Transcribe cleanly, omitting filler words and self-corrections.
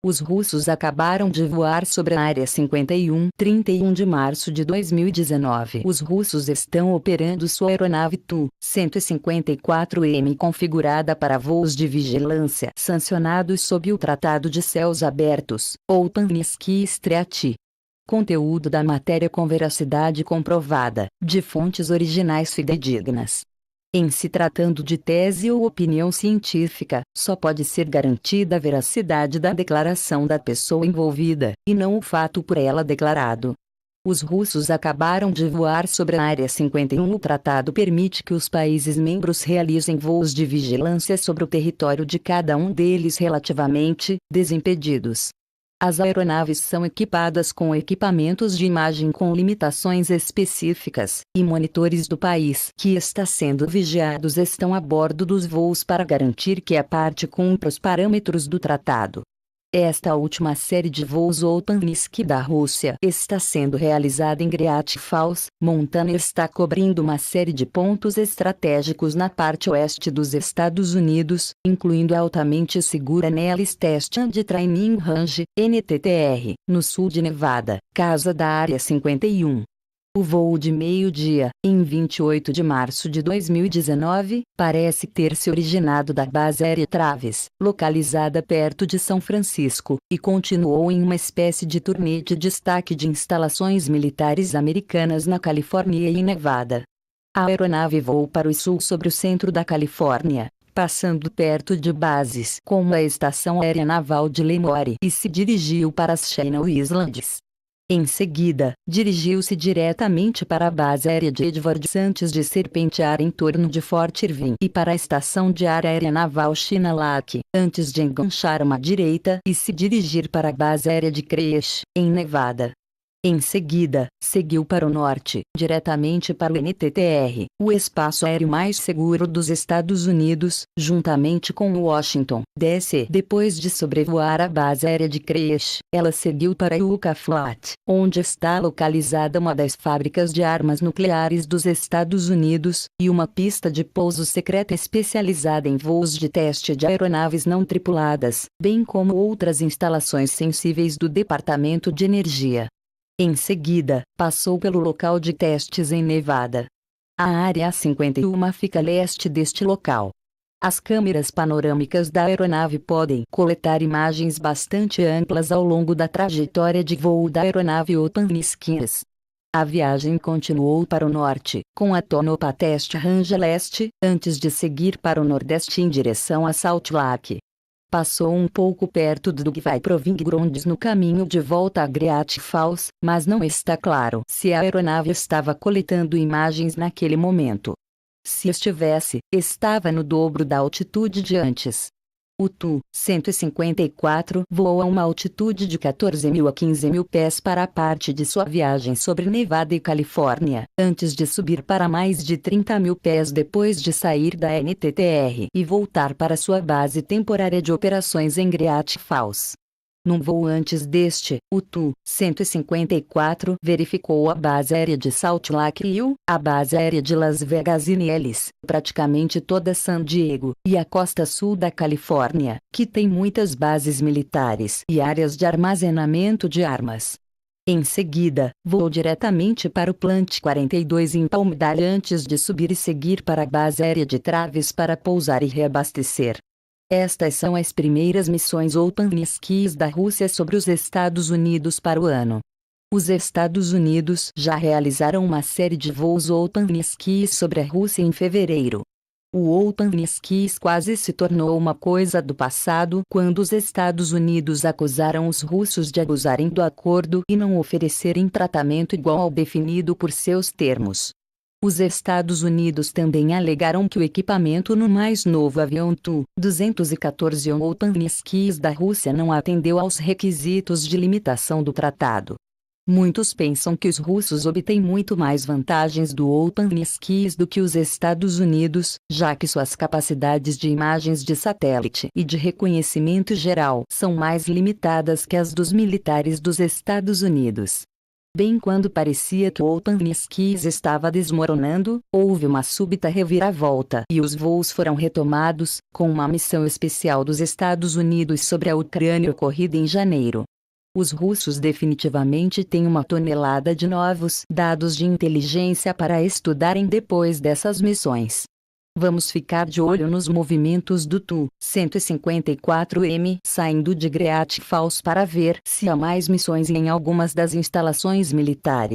Os russos acabaram de voar sobre a Área 51, 31 de março de 2019. Os russos estão operando sua aeronave Tu-154M configurada para voos de vigilância sancionados sob o Tratado de Céus Abertos, ou Magnitsky Treaty. Conteúdo da matéria com veracidade comprovada, de fontes originais fidedignas. Em se tratando de tese ou opinião científica, só pode ser garantida a veracidade da declaração da pessoa envolvida, e não o fato por ela declarado. Os russos acabaram de voar sobre a Área 51. O tratado permite que os países membros realizem voos de vigilância sobre o território de cada um deles relativamente desimpedidos. As aeronaves são equipadas com equipamentos de imagem com limitações específicas, e monitores do país que está sendo vigiados estão a bordo dos voos para garantir que a parte cumpra os parâmetros do tratado. Esta última série de voos Magnitsky da Rússia está sendo realizada em Great Falls, Montana e está cobrindo uma série de pontos estratégicos na parte oeste dos Estados Unidos, incluindo a altamente segura Nellis Test and Training Range, NTTR, no sul de Nevada, casa da Área 51. O voo de meio-dia, em 28 de março de 2019, parece ter se originado da base aérea Travis, localizada perto de São Francisco, e continuou em uma espécie de turnê de destaque de instalações militares americanas na Califórnia e Nevada. A aeronave voou para o sul sobre o centro da Califórnia, passando perto de bases como a Estação Aérea Naval de Lemoore e se dirigiu para as Channel Islands. Em seguida, dirigiu-se diretamente para a base aérea de Edwards antes de serpentear em torno de Fort Irwin e para a Estação de Aérea Naval Chinalak, antes de enganchar uma direita e se dirigir para a base aérea de Creech, em Nevada. Em seguida, seguiu para o norte, diretamente para o NTTR, o espaço aéreo mais seguro dos Estados Unidos, juntamente com Washington, D.C. Depois de sobrevoar a base aérea de Creech, ela seguiu para Yucca Flat, onde está localizada uma das fábricas de armas nucleares dos Estados Unidos, e uma pista de pouso secreta especializada em voos de teste de aeronaves não tripuladas, bem como outras instalações sensíveis do Departamento de Energia. Em seguida, passou pelo local de testes em Nevada. A Área 51 fica a leste deste local. As câmeras panorâmicas da aeronave podem coletar imagens bastante amplas ao longo da trajetória de voo da aeronave Magnitsky. A viagem continuou para o norte, com a Tonopah Test Range leste, antes de seguir para o nordeste em direção a Salt Lake. Passou um pouco perto do Dugway Proving Grounds no caminho de volta a Great Falls, mas não está claro se a aeronave estava coletando imagens naquele momento. Se estivesse, estava no dobro da altitude de antes. O Tu-154 voou a uma altitude de 14.000 a 15.000 pés para a parte de sua viagem sobre Nevada e Califórnia, antes de subir para mais de 30.000 pés depois de sair da NTTR e voltar para sua base temporária de operações em Great Falls. Num voo antes deste, o Tu-154 verificou a base aérea de Salt Lake Hill, a base aérea de Las Vegas e Nellis, praticamente toda San Diego, e a costa sul da Califórnia, que tem muitas bases militares e áreas de armazenamento de armas. Em seguida, voou diretamente para o Plant 42 em Palmdale antes de subir e seguir para a base aérea de Travis para pousar e reabastecer. Estas são as primeiras missões Magnitsky da Rússia sobre os Estados Unidos para o ano. Os Estados Unidos já realizaram uma série de voos Magnitsky sobre a Rússia em fevereiro. O Magnitsky quase se tornou uma coisa do passado quando os Estados Unidos acusaram os russos de abusarem do acordo e não oferecerem tratamento igual ao definido por seus termos. Os Estados Unidos também alegaram que o equipamento no mais novo avião Tu-214 Magnitsky da Rússia não atendeu aos requisitos de limitação do tratado. Muitos pensam que os russos obtêm muito mais vantagens do Magnitsky do que os Estados Unidos, já que suas capacidades de imagens de satélite e de reconhecimento geral são mais limitadas que as dos militares dos Estados Unidos. Bem quando parecia que o Pangneskis estava desmoronando, houve uma súbita reviravolta e os voos foram retomados, com uma missão especial dos Estados Unidos sobre a Ucrânia ocorrida em janeiro. Os russos definitivamente têm 1 tonelada de novos dados de inteligência para estudarem depois dessas missões. Vamos ficar de olho nos movimentos do Tu-154M saindo de Great Falls para ver se há mais missões em algumas das instalações militares.